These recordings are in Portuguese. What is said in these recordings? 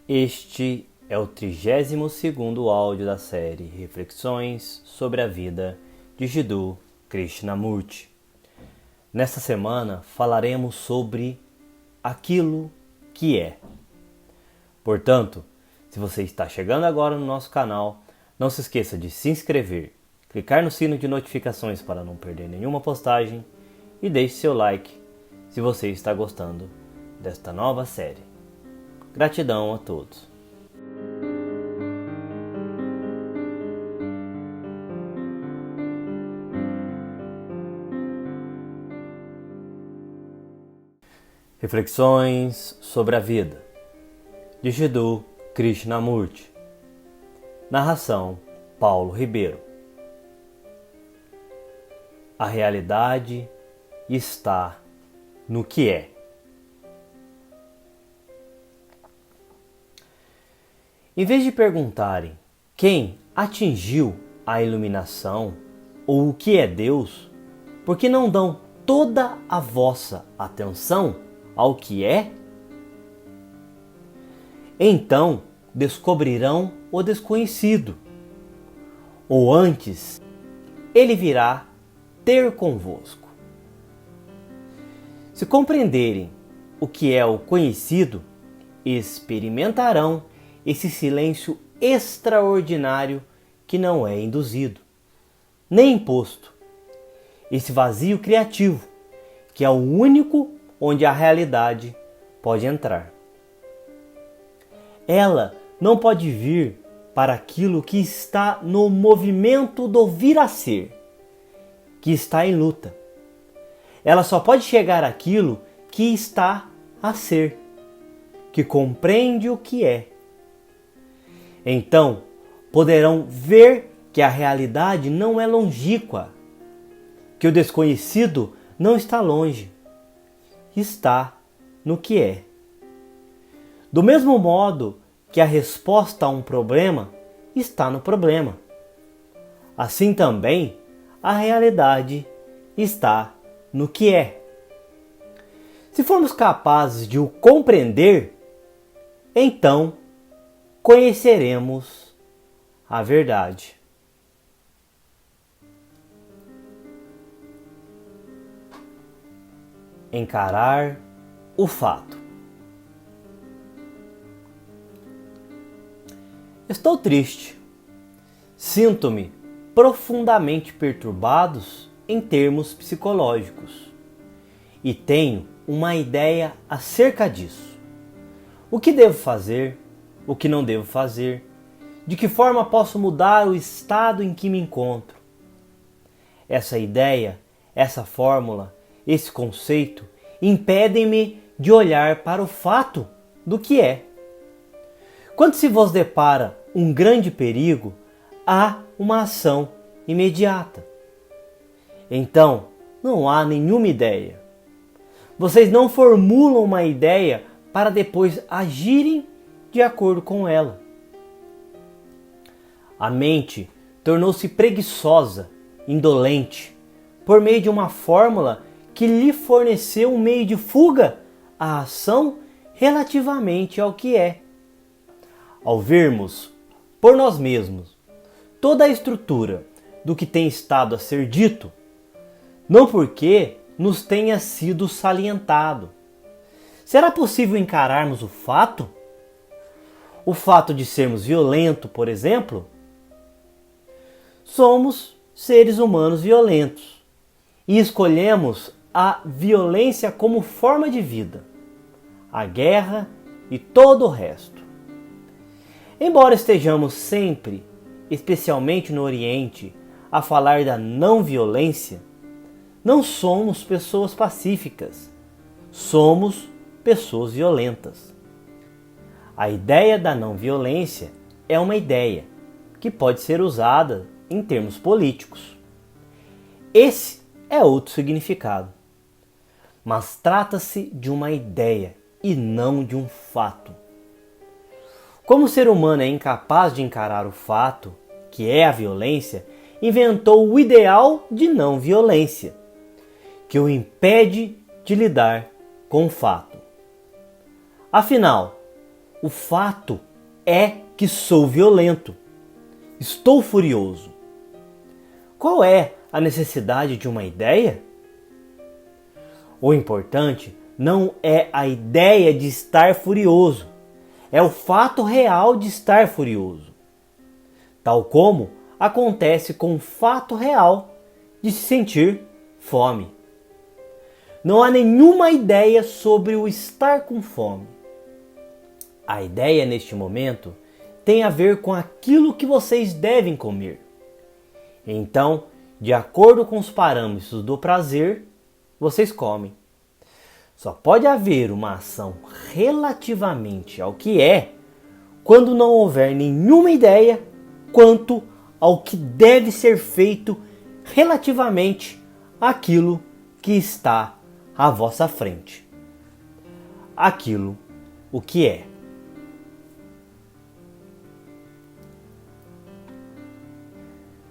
Este é o 32º áudio da série Reflexões sobre a vida de Jiddu Krishnamurti. Nesta semana falaremos sobre aquilo que é. Portanto, se você está chegando agora no nosso canal, não se esqueça de se inscrever, clicar no sino de notificações para não perder nenhuma postagem e deixe seu like se você está gostando desta nova série. Gratidão a todos. Reflexões sobre a vida de Jiddu Krishnamurti. Narração Paulo Ribeiro. A realidade está no que é. Em vez de perguntarem quem atingiu a iluminação ou o que é Deus, por que não dão toda a vossa atenção ao que é? Então descobrirão o desconhecido, ou antes, ele virá ter convosco. Se compreenderem o que é o conhecido, experimentarão esse silêncio extraordinário que não é induzido, nem imposto. Esse vazio criativo, que é o único onde a realidade pode entrar. Ela não pode vir para aquilo que está no movimento do vir a ser, que está em luta. Ela só pode chegar àquilo que está a ser, que compreende o que é. Então, poderão ver que a realidade não é longínqua, que o desconhecido não está longe, está no que é. Do mesmo modo que a resposta a um problema está no problema, assim também a realidade está no que é. Se formos capazes de o compreender, então conheceremos a verdade. Encarar o fato. Estou triste. Sinto-me profundamente perturbados em termos psicológicos e tenho uma ideia acerca disso. O que devo fazer? O que não devo fazer? De que forma posso mudar o estado em que me encontro? Essa ideia, essa fórmula, esse conceito impedem-me de olhar para o fato do que é. Quando se vos depara um grande perigo, há uma ação imediata. Então, não há nenhuma ideia. Vocês não formulam uma ideia para depois agirem de acordo com ela. A mente tornou-se preguiçosa, indolente, por meio de uma fórmula que lhe forneceu um meio de fuga à ação relativamente ao que é. Ao vermos, por nós mesmos, toda a estrutura do que tem estado a ser dito, não porque nos tenha sido salientado, será possível encararmos o fato? O fato de sermos violentos, por exemplo? Somos seres humanos violentos e escolhemos a violência como forma de vida, a guerra e todo o resto. Embora estejamos sempre, especialmente no Oriente, a falar da não violência, não somos pessoas pacíficas, somos pessoas violentas. A ideia da não violência é uma ideia que pode ser usada em termos políticos. Esse é outro significado. Mas trata-se de uma ideia e não de um fato. Como o ser humano é incapaz de encarar o fato, que é a violência, inventou o ideal de não violência, que o impede de lidar com o fato. Afinal, O fato é que sou violento. Estou furioso. Qual é a necessidade de uma ideia? O importante não é a ideia de estar furioso, é o fato real de estar furioso. Tal como acontece com o fato real de se sentir fome. Não há nenhuma ideia sobre o estar com fome. A ideia neste momento tem a ver com aquilo que vocês devem comer. Então, de acordo com os parâmetros do prazer, vocês comem. Só pode haver uma ação relativamente ao que é quando não houver nenhuma ideia quanto ao que deve ser feito relativamente àquilo que está à vossa frente. Aquilo o que é.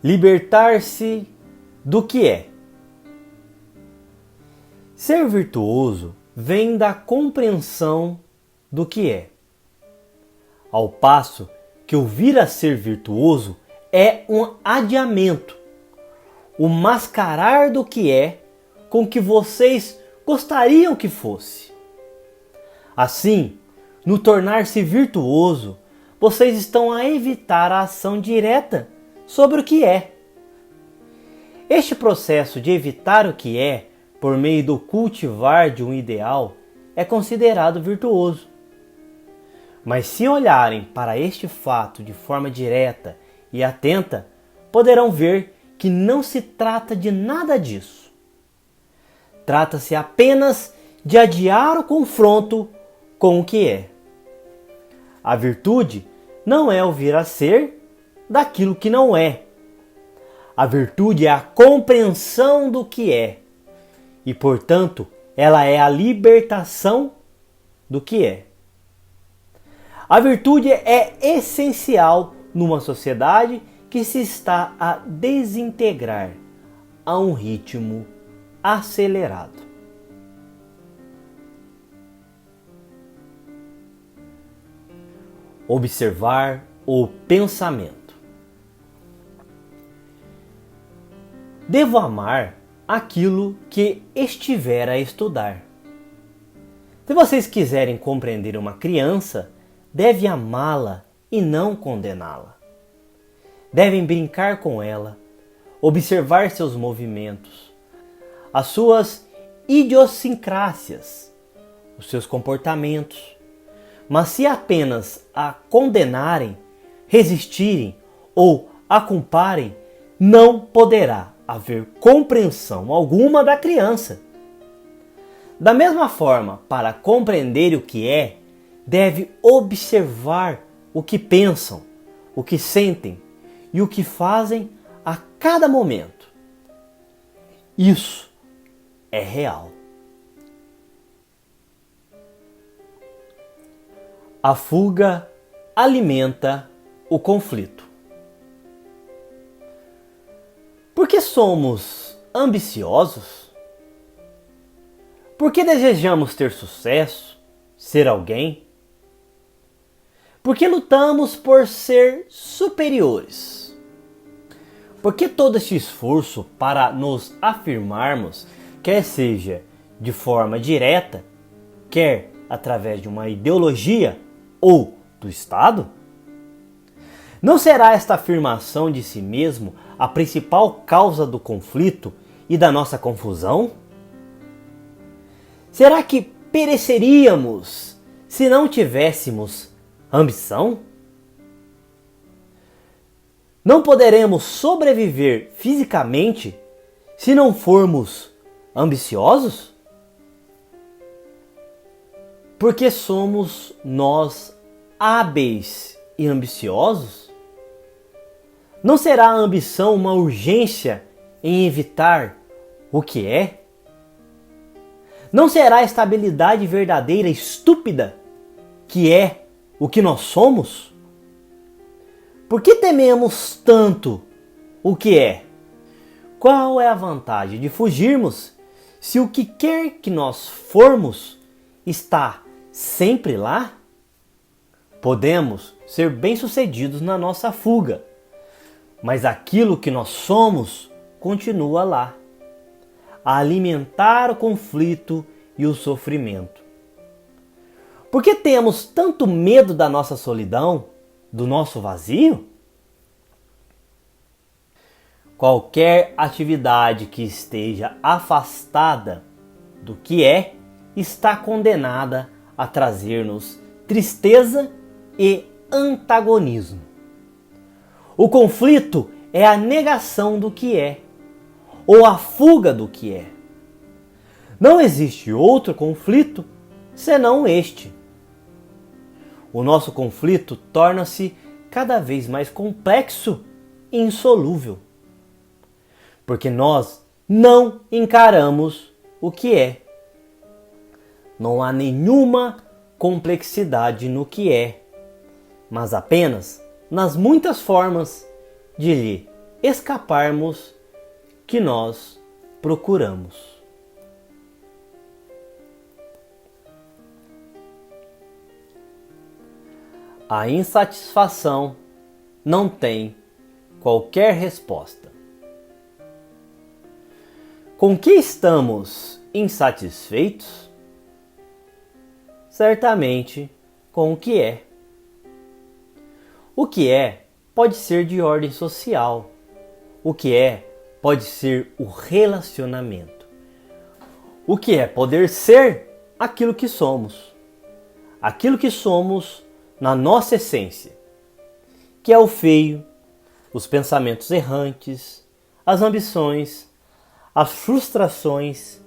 Libertar-se do que é. Ser virtuoso vem da compreensão do que é, ao passo que o vir a ser virtuoso é um adiamento, o mascarar do que é com que vocês gostariam que fosse. Assim, no tornar-se virtuoso, vocês estão a evitar a ação direta sobre o que é. Este processo de evitar o que é, por meio do cultivar de um ideal, é considerado virtuoso. Mas se olharem para este fato de forma direta e atenta, poderão ver que não se trata de nada disso. Trata-se apenas de adiar o confronto com o que é. A virtude não é o vir a ser daquilo que não é. A virtude é a compreensão do que é e, portanto, ela é a libertação do que é. A virtude é essencial numa sociedade que se está a desintegrar a um ritmo acelerado. Observar o pensamento. Devo amar aquilo que estiver a estudar. Se vocês quiserem compreender uma criança, deve amá-la e não condená-la. Devem brincar com ela, observar seus movimentos, as suas idiosincrásias, os seus comportamentos. Mas se apenas a condenarem, resistirem ou a culparem, não poderá haver compreensão alguma da criança. Da mesma forma, para compreender o que é, deve observar o que pensam, o que sentem e o que fazem a cada momento. Isso é real. A fuga alimenta o conflito. Por que somos ambiciosos? Por que desejamos ter sucesso, ser alguém? Por que lutamos por ser superiores? Por que todo este esforço para nos afirmarmos, quer seja de forma direta, quer através de uma ideologia ou do Estado? Não será esta afirmação de si mesmo a principal causa do conflito e da nossa confusão? Será que pereceríamos se não tivéssemos ambição? Não poderemos sobreviver fisicamente se não formos ambiciosos? Porque somos nós hábeis e ambiciosos? Não será a ambição uma urgência em evitar o que é? Não será a estabilidade verdadeira estúpida que é o que nós somos? Por que tememos tanto o que é? Qual é a vantagem de fugirmos se o que quer que nós formos está sempre lá? Podemos ser bem-sucedidos na nossa fuga, mas aquilo que nós somos continua lá, a alimentar o conflito e o sofrimento. Por que temos tanto medo da nossa solidão, do nosso vazio? Qualquer atividade que esteja afastada do que é, está condenada a trazer-nos tristeza e antagonismo. O conflito é a negação do que é, ou a fuga do que é. Não existe outro conflito senão este. O nosso conflito torna-se cada vez mais complexo e insolúvel, porque nós não encaramos o que é. Não há nenhuma complexidade no que é, mas apenas nas muitas formas de lhe escaparmos que nós procuramos. A insatisfação não tem qualquer resposta. Com que estamos insatisfeitos? Certamente com o que é. O que é pode ser de ordem social. O que é pode ser o relacionamento. O que é poder ser aquilo que somos. Aquilo que somos na nossa essência, que é o feio, os pensamentos errantes, as ambições, as frustrações,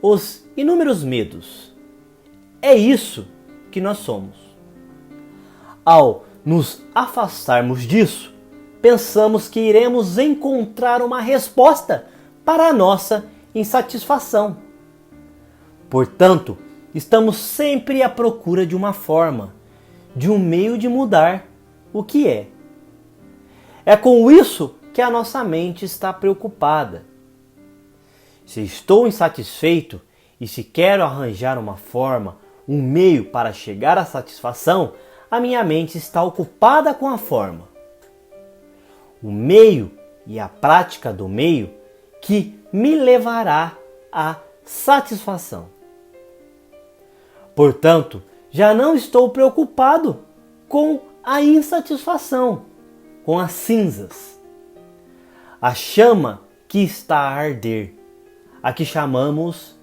os inúmeros medos. É isso que nós somos. Ao nos afastarmos disso, pensamos que iremos encontrar uma resposta para a nossa insatisfação. Portanto, estamos sempre à procura de uma forma, de um meio de mudar o que é. É com isso que a nossa mente está preocupada. Se estou insatisfeito e se quero arranjar uma forma, um meio para chegar à satisfação, a minha mente está ocupada com a forma. O meio e a prática do meio que me levará à satisfação. Portanto, já não estou preocupado com a insatisfação, com as cinzas. A chama que está a arder, a que chamamos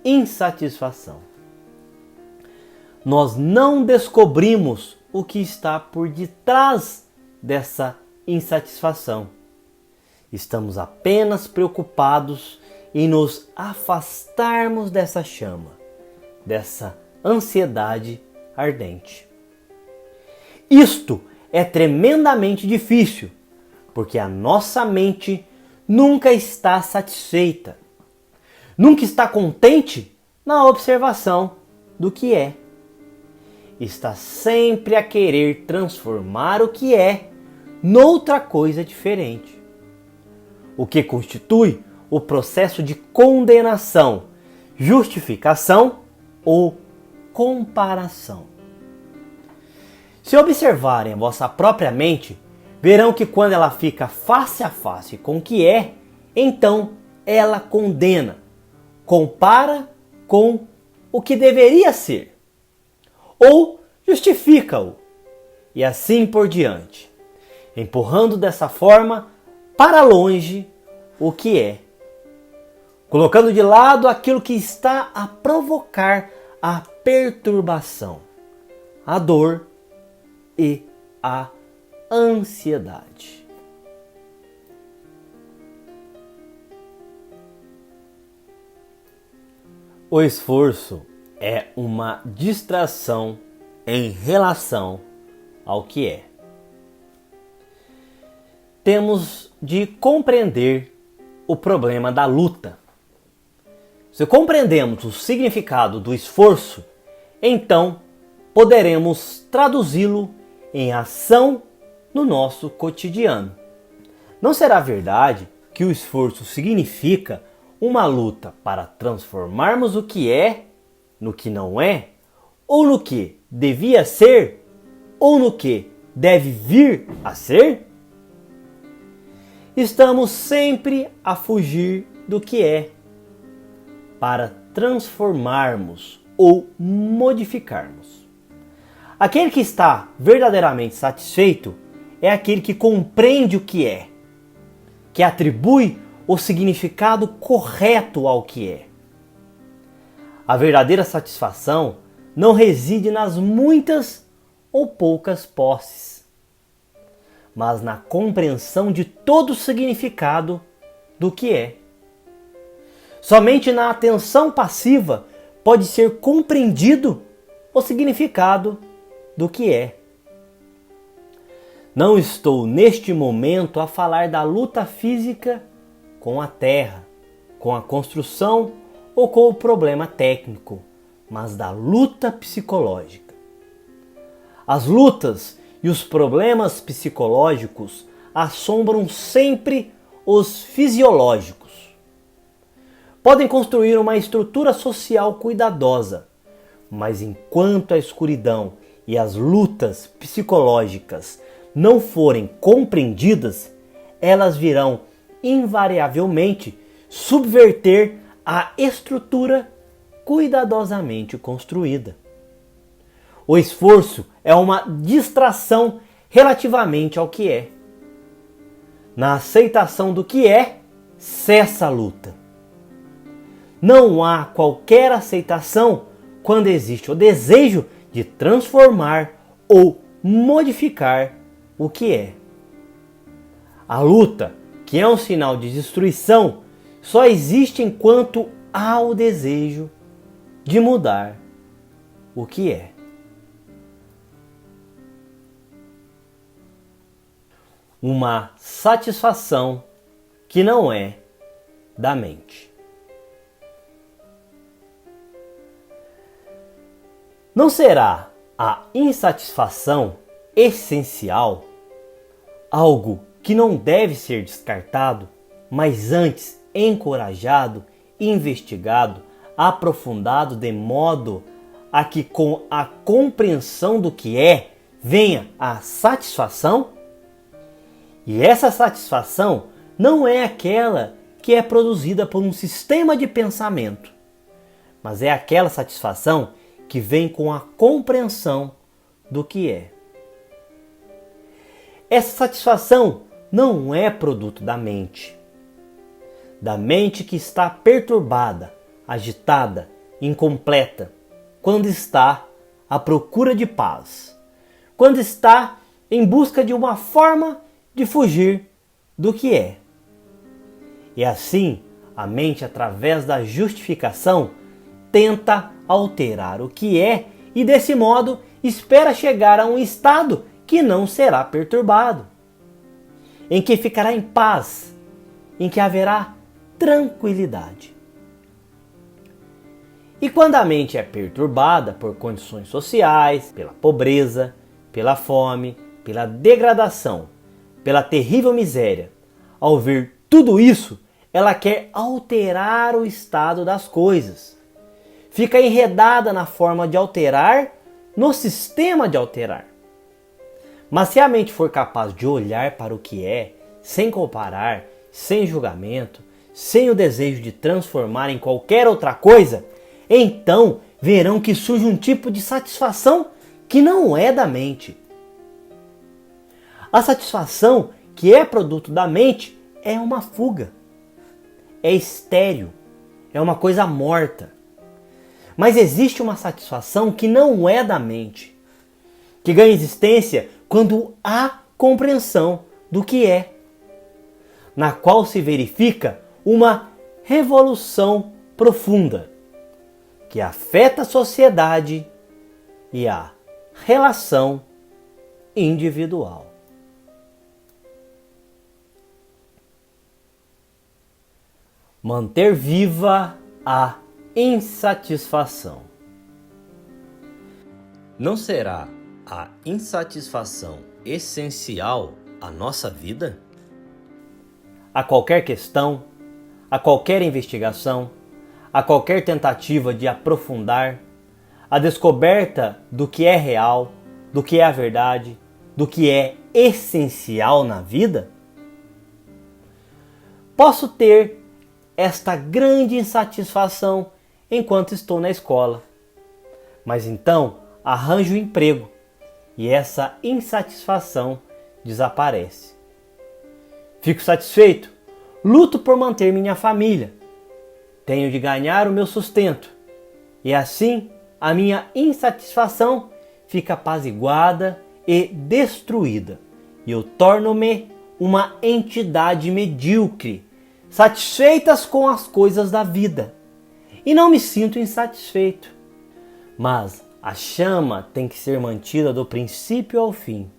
insatisfação. Nós não descobrimos o que está por detrás dessa insatisfação. Estamos apenas preocupados em nos afastarmos dessa chama, dessa ansiedade ardente. Isto é tremendamente difícil, porque a nossa mente nunca está satisfeita, nunca está contente na observação do que é. Está sempre a querer transformar o que é noutra coisa diferente, o que constitui o processo de condenação, justificação ou comparação. Se observarem a vossa própria mente, verão que quando ela fica face a face com o que é, então ela condena, compara com o que deveria ser, ou justifica-o, e assim por diante, empurrando dessa forma para longe o que é, colocando de lado aquilo que está a provocar a perturbação, a dor e a ansiedade. O esforço é uma distração em relação ao que é. Temos de compreender o problema da luta. Se compreendemos o significado do esforço, então poderemos traduzi-lo em ação no nosso cotidiano. Não será verdade que o esforço significa uma luta para transformarmos o que é no que não é, ou no que devia ser ou no que deve vir a ser? Estamos sempre a fugir do que é, para transformarmos ou modificarmos. Aquele que está verdadeiramente satisfeito é aquele que compreende o que é, que atribui o significado correto ao que é. A verdadeira satisfação não reside nas muitas ou poucas posses, mas na compreensão de todo o significado do que é. Somente na atenção passiva pode ser compreendido o significado do que é. Não estou neste momento a falar da luta física com a terra, com a construção ou com o problema técnico, mas da luta psicológica. As lutas e os problemas psicológicos assombram sempre os fisiológicos. Podem construir uma estrutura social cuidadosa, mas enquanto a escuridão e as lutas psicológicas não forem compreendidas, elas virão invariavelmente subverter a estrutura cuidadosamente construída. O esforço é uma distração relativamente ao que é. Na aceitação do que é, cessa a luta. Não há qualquer aceitação quando existe o desejo de transformar ou modificar o que é. A luta, que é um sinal de destruição, só existe enquanto há o desejo de mudar o que é. Uma satisfação que não é da mente. Não será a insatisfação essencial algo que não deve ser descartado, mas antes encorajado, investigado, aprofundado de modo a que com a compreensão do que é venha a satisfação? E essa satisfação não é aquela que é produzida por um sistema de pensamento, mas é aquela satisfação que vem com a compreensão do que é. Essa satisfação não é produto da mente que está perturbada, agitada, incompleta, quando está à procura de paz, quando está em busca de uma forma de fugir do que é. E assim, a mente, através da justificação, tenta alterar o que é e, desse modo, espera chegar a um estado que não será perturbado, em que ficará em paz, em que haverá tranquilidade. E quando a mente é perturbada por condições sociais, pela pobreza, pela fome, pela degradação, pela terrível miséria, ao ver tudo isso, ela quer alterar o estado das coisas. Fica enredada na forma de alterar, no sistema de alterar. Mas se a mente for capaz de olhar para o que é, sem comparar, sem julgamento, sem o desejo de transformar em qualquer outra coisa, então verão que surge um tipo de satisfação que não é da mente. A satisfação que é produto da mente é uma fuga, é estéril, é uma coisa morta. Mas existe uma satisfação que não é da mente, que ganha existência quando há compreensão do que é, na qual se verifica uma revolução profunda que afeta a sociedade e a relação individual. Manter viva a insatisfação. Não será a insatisfação essencial à nossa vida? A qualquer questão, a qualquer investigação, a qualquer tentativa de aprofundar, a descoberta do que é real, do que é a verdade, do que é essencial na vida? Posso ter esta grande insatisfação enquanto estou na escola, mas então arranjo um emprego e essa insatisfação desaparece. Fico satisfeito, luto por manter minha família, tenho de ganhar o meu sustento e assim a minha insatisfação fica apaziguada e destruída e eu torno-me uma entidade medíocre, satisfeitas com as coisas da vida e não me sinto insatisfeito. Mas a chama tem que ser mantida do princípio ao fim,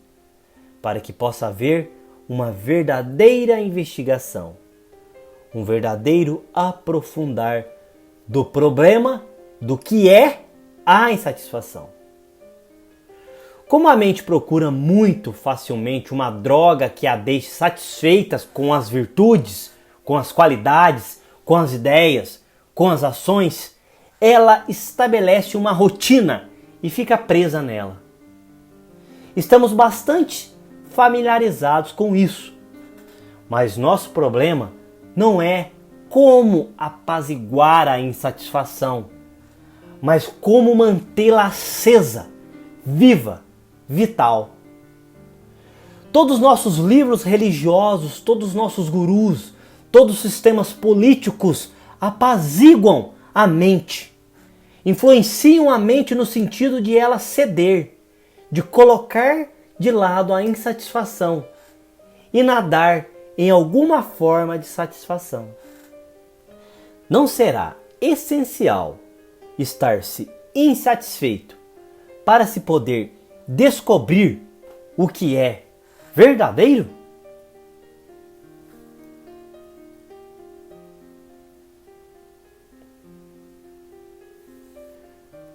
para que possa haver uma verdadeira investigação, um verdadeiro aprofundar do problema do que é a insatisfação. Como a mente procura muito facilmente uma droga que a deixe satisfeita com as virtudes, com as qualidades, com as ideias, com as ações, ela estabelece uma rotina e fica presa nela. Estamos bastante familiarizados com isso, mas nosso problema não é como apaziguar a insatisfação, mas como mantê-la acesa, viva, vital. Todos os nossos livros religiosos, todos os nossos gurus, todos os sistemas políticos apaziguam a mente, influenciam a mente no sentido de ela ceder, de colocar de lado a insatisfação e nadar em alguma forma de satisfação. Não será essencial estar-se insatisfeito para se poder descobrir o que é verdadeiro?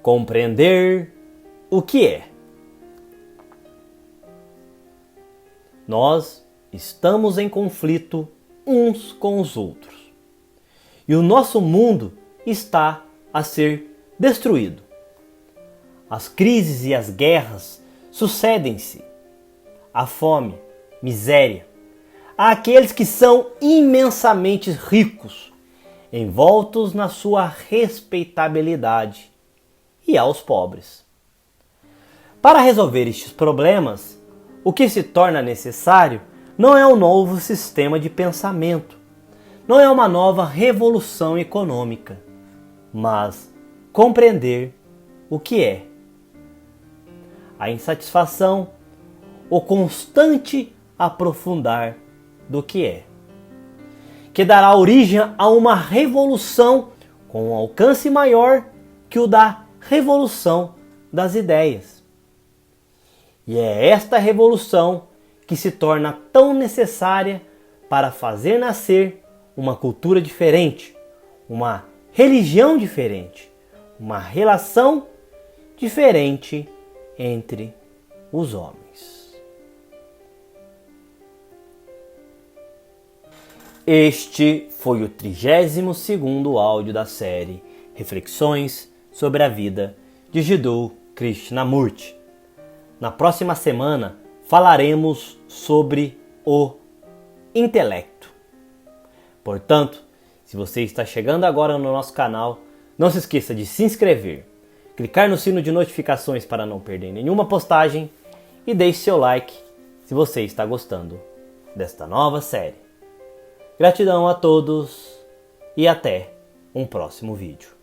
Compreender o que é. Nós estamos em conflito uns com os outros. E o nosso mundo está a ser destruído. As crises e as guerras sucedem-se. A fome, miséria. Há aqueles que são imensamente ricos, envoltos na sua respeitabilidade, e aos pobres. Para resolver estes problemas, o que se torna necessário não é um novo sistema de pensamento, não é uma nova revolução econômica, mas compreender o que é. A insatisfação, o constante aprofundar do que é, que dará origem a uma revolução com um alcance maior que o da revolução das ideias. E é esta revolução que se torna tão necessária para fazer nascer uma cultura diferente, uma religião diferente, uma relação diferente entre os homens. Este foi o 32º áudio da série Reflexões sobre a vida de Jiddu Krishnamurti. Na próxima semana falaremos sobre o intelecto. Portanto, se você está chegando agora no nosso canal, não se esqueça de se inscrever, clicar no sino de notificações para não perder nenhuma postagem e deixe seu like se você está gostando desta nova série. Gratidão a todos e até um próximo vídeo.